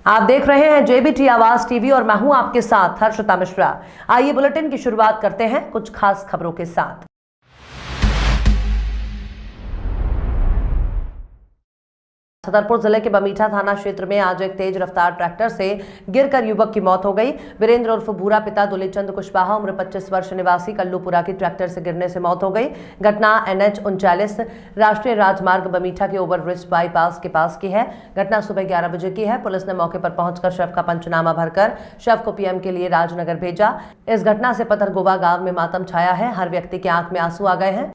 आप देख रहे हैं जेबीटी आवाज टीवी और मैं हूं आपके साथ हर्षिता मिश्रा। आइए बुलेटिन की शुरुआत करते हैं कुछ खास खबरों के साथ। छतरपुर जिले के बमीठा थाना क्षेत्र में आज एक तेज रफ्तार ट्रैक्टर से गिरकर युवक की मौत हो गई। वीरेंद्र उर्फ भूरा पिता दुलीचंद कुशवाहा उम्र 25 वर्ष निवासी कल्लूपुरा की ट्रैक्टर से गिरने से मौत हो गई। घटना NH 39 राष्ट्रीय राजमार्ग बमीठा के ओवरब्रिज बाईपास के पास की है। घटना सुबह 11 बजे की है। पुलिस ने मौके पर पहुंचकर शव का पंचनामा भरकर शव को PM के लिए राजनगर भेजा। इस घटना से पथरगोवा गांव में मातम छाया है। हर व्यक्ति की आंख में आंसू आ गए हैं।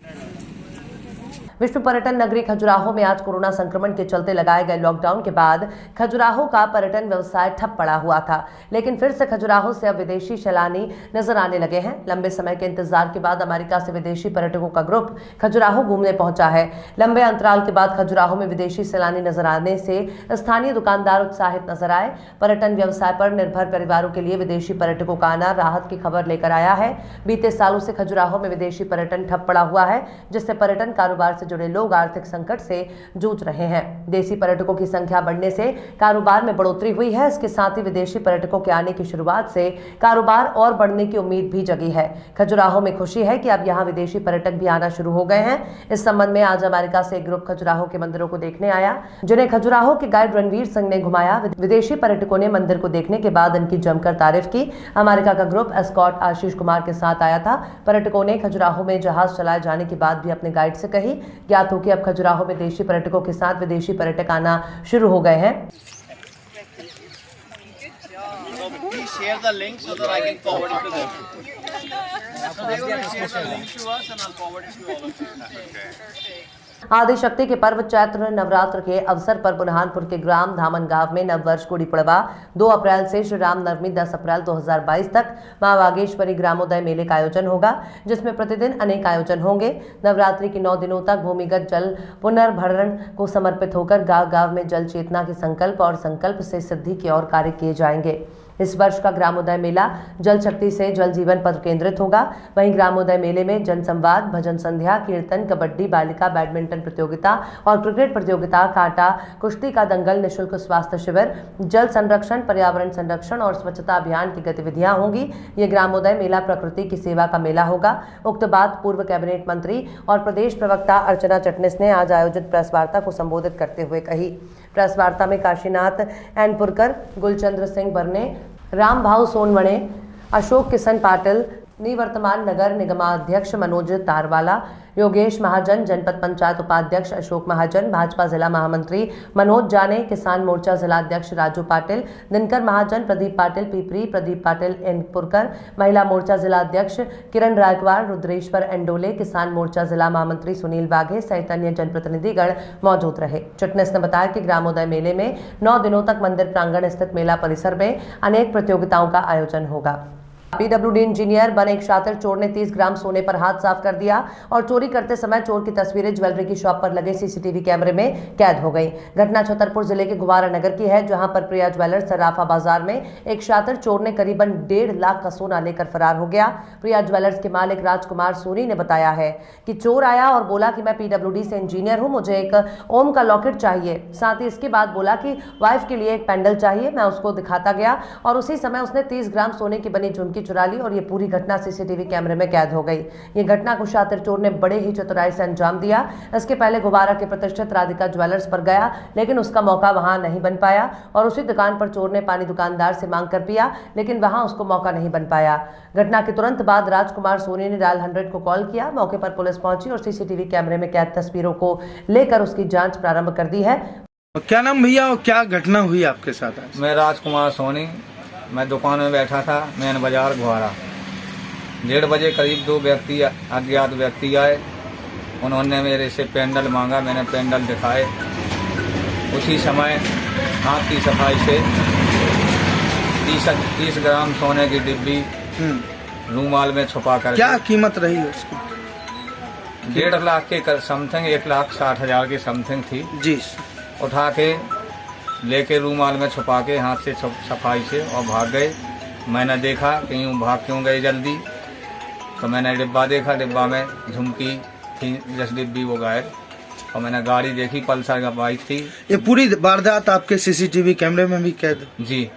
विश्व पर्यटन नगरी खजुराहो में आज कोरोना संक्रमण के चलते लगाए गए लॉकडाउन के बाद खजुराहो का पर्यटन व्यवसाय ठप पड़ा हुआ था, लेकिन फिर से खजुराहो से अब विदेशी सैलानी नजर आने लगे हैं। लंबे समय के इंतजार के बाद अमेरिका से विदेशी पर्यटकों का ग्रुप खजुराहो घूमने पहुंचा है। लंबे अंतराल के बाद खजुराहो में विदेशी सैलानी नजर आने से स्थानीय दुकानदार उत्साहित नजर आए। पर्यटन व्यवसाय पर निर्भर परिवारों के लिए विदेशी पर्यटकों का आना राहत की खबर लेकर आया है। बीते सालों से खजुराहो में विदेशी पर्यटन ठप पड़ा हुआ है, जिससे पर्यटन कारोबार जुड़े लोग आर्थिक संकट से जूझ रहे हैं। देसी पर्यटकों की संख्या बढ़ने से कारोबार में बढ़ोतरी हुई है। इसके साथ ही विदेशी पर्यटकों के आने की शुरुआत से कारोबार और बढ़ने की उम्मीद भी जगी है। खजुराहो में खुशी है कि अब यहां विदेशी पर्यटक भी आना शुरू हो गए हैं। इस संबंध में आज अमेरिका से एक ग्रुप खजुराहो के मंदिरों को देखने आया, जिन्हें खजुराहो के गाइड रणवीर सिंह ने घुमाया। विदेशी पर्यटकों ने मंदिर को देखने के बाद इनकी जमकर तारीफ की। अमेरिका का ग्रुप एस्कॉर्ट आशीष कुमार के साथ आया था। पर्यटकों ने खजुराहो में जहाज चलाए जाने के बाद भी अपने गाइड से कही। ज्ञात हो कि अब खजुराहो में देशी पर्यटकों के साथ विदेशी पर्यटक आना शुरू हो गए हैं। आदि शक्ति के पर्व चैत्र नवरात्र के अवसर पर बुरहानपुर के ग्राम धामन गांव में नववर्ष गुड़ी पड़वा 2 अप्रैल से श्री राम नवमी 10 अप्रैल 2022 तक मां बागेश्वरी ग्रामोदय मेले का आयोजन होगा, जिसमें प्रतिदिन अनेक आयोजन होंगे। नवरात्रि के 9 दिनों तक भूमिगत जल पुनर्भरण को समर्पित होकर गांव गांव में जल चेतना के संकल्प और संकल्प से सिद्धि की ओर कार्य किए जाएंगे। इस वर्ष का ग्रामोदय मेला जल शक्ति से जल जीवन पर केंद्रित होगा। वहीं ग्रामोदय मेले में जन संवाद, भजन संध्या, कीर्तन, कबड्डी, बालिका बैडमिंटन प्रतियोगिता और क्रिकेट प्रतियोगिता, काटा कुश्ती का दंगल, निःशुल्क स्वास्थ्य शिविर, जल संरक्षण, पर्यावरण संरक्षण और स्वच्छता अभियान की गतिविधियां होंगी। ये ग्रामोदय मेला प्रकृति की सेवा का मेला होगा। उक्त बात पूर्व कैबिनेट मंत्री और प्रदेश प्रवक्ता अर्चना चिटनिस ने आज आयोजित प्रेस वार्ता को संबोधित करते हुए कही। प्रेस वार्ता में काशीनाथ एनपुरकर, गुलचंद्र सिंह बरने, राम भाव सोनवणे, अशोक किशन पाटिल, निवर्तमान नगर निगमाध्यक्ष मनोज तारवाला, योगेश महाजन, जनपद पंचायत उपाध्यक्ष अशोक महाजन, भाजपा जिला महामंत्री मनोज जाने, किसान मोर्चा जिलाध्यक्ष राजू पाटिल, दिनकर महाजन, प्रदीप पाटिल पिपरी, प्रदीप पाटिल एनपुरकर, महिला मोर्चा जिलाध्यक्ष किरण रायकवाड़, रुद्रेश्वर एंडोले, किसान मोर्चा जिला महामंत्री सुनील बाघे सहित अन्य जनप्रतिनिधिगण मौजूद रहे। चिटनिस ने बताया कि ग्रामोदय मेले में 9 दिनों तक मंदिर प्रांगण स्थित मेला परिसर में अनेक प्रतियोगिताओं का आयोजन होगा। PWD इंजीनियर बने एक शातिर चोर ने 30 ग्राम सोने पर हाथ साफ कर दिया और चोरी करते समय चोर की तस्वीरें ज्वेलरी की शॉप पर लगे CCTV कैमरे में कैद हो गई। घटना छतरपुर जिले के गुवारा नगर की है, जहां पर प्रिया ज्वेलर्स सराफा बाजार में एक शातिर चोर ने करीबन 1.5 लाख का सोना लेकर फरार हो गया। प्रिया ज्वेलर्स के मालिक राजकुमार सूरी ने बताया है कि चोर आया और बोला कि मैं PWD से इंजीनियर हूं, मुझे एक ओम का लॉकेट चाहिए। साथ ही इसके बाद बोला कि वाइफ के लिए एक पेंडल चाहिए। मैं उसको दिखाता गया और उसी समय उसने 30 ग्राम सोने की बनी झुमकी चुरा ली और ये पूरी घटना CCTV कैमरे में कैद हो गई। ये घटना को शातिर चोर ने बड़े ही चतुराई से अंजाम दिया। इसके पहले गुवारा के प्रतिष्ठित राधिका ज्वेलर्स पर गया, लेकिन उसका मौका वहां नहीं बन पाया और उसी दुकान पर चोर ने पानी दुकानदार से मांग कर पिया, लेकिन वहां उसको मौका नहीं बन पाया। घटना के तुरंत बाद राजकुमार सोनी ने डायल 100 को कॉल किया। मौके पर पुलिस पहुंची और CCTV कैमरे में कैद तस्वीरों को लेकर उसकी जाँच प्रारंभ कर दी है। क्या नाम भैया और क्या घटना हुई आपके साथ? मैं राजकुमार सोनी, मैं दुकान में बैठा था, मेन बाजार गुवारा। 1:30 बजे करीब 2 व्यक्ति अज्ञात व्यक्ति आए। उन्होंने मेरे से पेंडल मांगा, मैंने पेंडल दिखाए। उसी समय हाथ की सफाई से 30 ग्राम सोने की डिब्बी रूमाल में छुपा कर। क्या कीमत रही उसकी? 1.5 लाख के समथिंग, 1,60,000 की समथिंग थी जी। उठा के लेके रूमाल में छुपा के हाथ से सफाई से और भाग गए। मैंने देखा कि यूँ भाग क्यों गए जल्दी, तो मैंने डिब्बा देखा, डिब्बा में झुमकी थी 10 डिब्बी वो गायब और मैंने गाड़ी देखी, पल्सर का बाइक थी। ये पूरी वारदात आपके सीसीटीवी कैमरे में भी कैद? जी।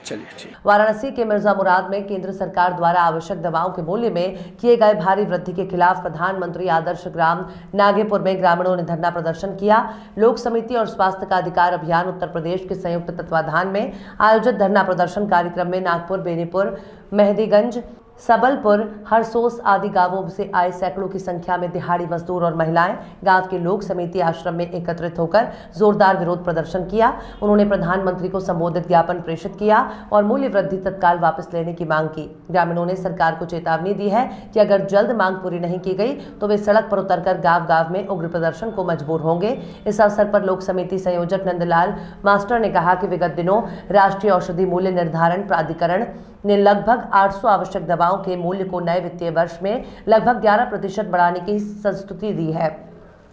चलिए ठीक। वाराणसी के मिर्जा मुराद में केंद्र सरकार द्वारा आवश्यक दवाओं के मूल्य में किए गए भारी वृद्धि के खिलाफ प्रधानमंत्री आदर्श ग्राम नागेपुर में ग्रामीणों ने धरना प्रदर्शन किया। लोक समिति और स्वास्थ्य का अधिकार अभियान उत्तर प्रदेश के संयुक्त तत्वाधान में आयोजित धरना प्रदर्शन कार्यक्रम में नागपुर, बेनीपुर, मेहदीगंज, सबलपुर, हरसोस आदि गांवों से आए सैकड़ों की संख्या में दिहाड़ी मजदूर और महिलाएं गांव के लोक समिति आश्रम में एकत्रित होकर जोरदार विरोध प्रदर्शन किया। उन्होंने प्रधानमंत्री को संबोधित ज्ञापन प्रेषित किया और मूल्य वृद्धि तत्काल वापस लेने की मांग की। ग्रामीणों ने सरकार को चेतावनी दी है कि अगर जल्द मांग पूरी नहीं की गई तो वे सड़क पर उतरकर गांव-गांव में उग्र प्रदर्शन को मजबूर होंगे। इस अवसर पर लोक समिति संयोजक नंदलाल मास्टर ने कहा कि विगत दिनों राष्ट्रीय औषधि मूल्य निर्धारण प्राधिकरण ने लगभग 800 आवश्यक दवाओं के मूल्य को नए वित्तीय वर्ष में लगभग 11% बढ़ाने की संस्तुति दी है,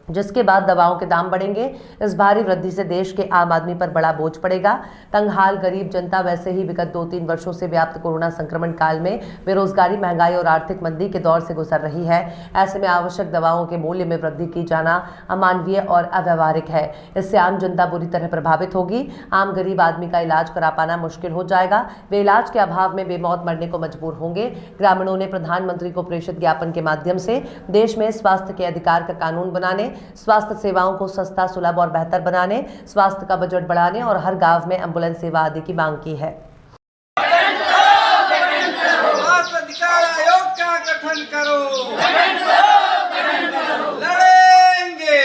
जिसके बाद दवाओं के दाम बढ़ेंगे। इस भारी वृद्धि से देश के आम आदमी पर बड़ा बोझ पड़ेगा। तंगहाल गरीब जनता वैसे ही विगत 2-3 वर्षों से व्याप्त कोरोना संक्रमण काल में बेरोजगारी, महंगाई और आर्थिक मंदी के दौर से गुजर रही है। ऐसे में आवश्यक दवाओं के मूल्य में वृद्धि की जाना अमानवीय और अव्यावहारिक है। इससे आम जनता बुरी तरह प्रभावित होगी। आम गरीब आदमी का इलाज करा पाना मुश्किल हो जाएगा। वे इलाज के अभाव में बेमौत मरने को मजबूर होंगे। ग्रामीणों ने प्रधानमंत्री को प्रेषित ज्ञापन के माध्यम से देश में स्वास्थ्य के अधिकार का कानून बनाने, स्वास्थ्य सेवाओं को सस्ता, सुलभ और बेहतर बनाने, स्वास्थ्य का बजट बढ़ाने और हर गांव में एम्बुलेंस सेवा आदि की मांग की है। स्वास्थ्य अधिकार आयोग का गठन करो, लड़ेंगे,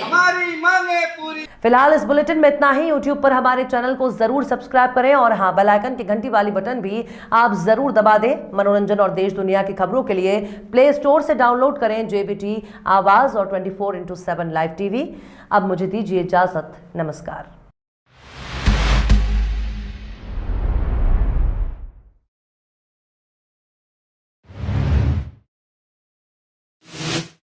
हमारी मांगे पूरी। फिलहाल इस बुलेटिन में इतना ही। YouTube पर हमारे चैनल को जरूर सब्सक्राइब करें और हाँ, बेल आइकन की घंटी वाली बटन भी आप जरूर दबा दें। मनोरंजन और देश दुनिया की खबरों के लिए प्ले स्टोर से डाउनलोड करें JBT आवाज और 24/7 लाइव टीवी। अब मुझे दीजिए इजाजत। नमस्कार।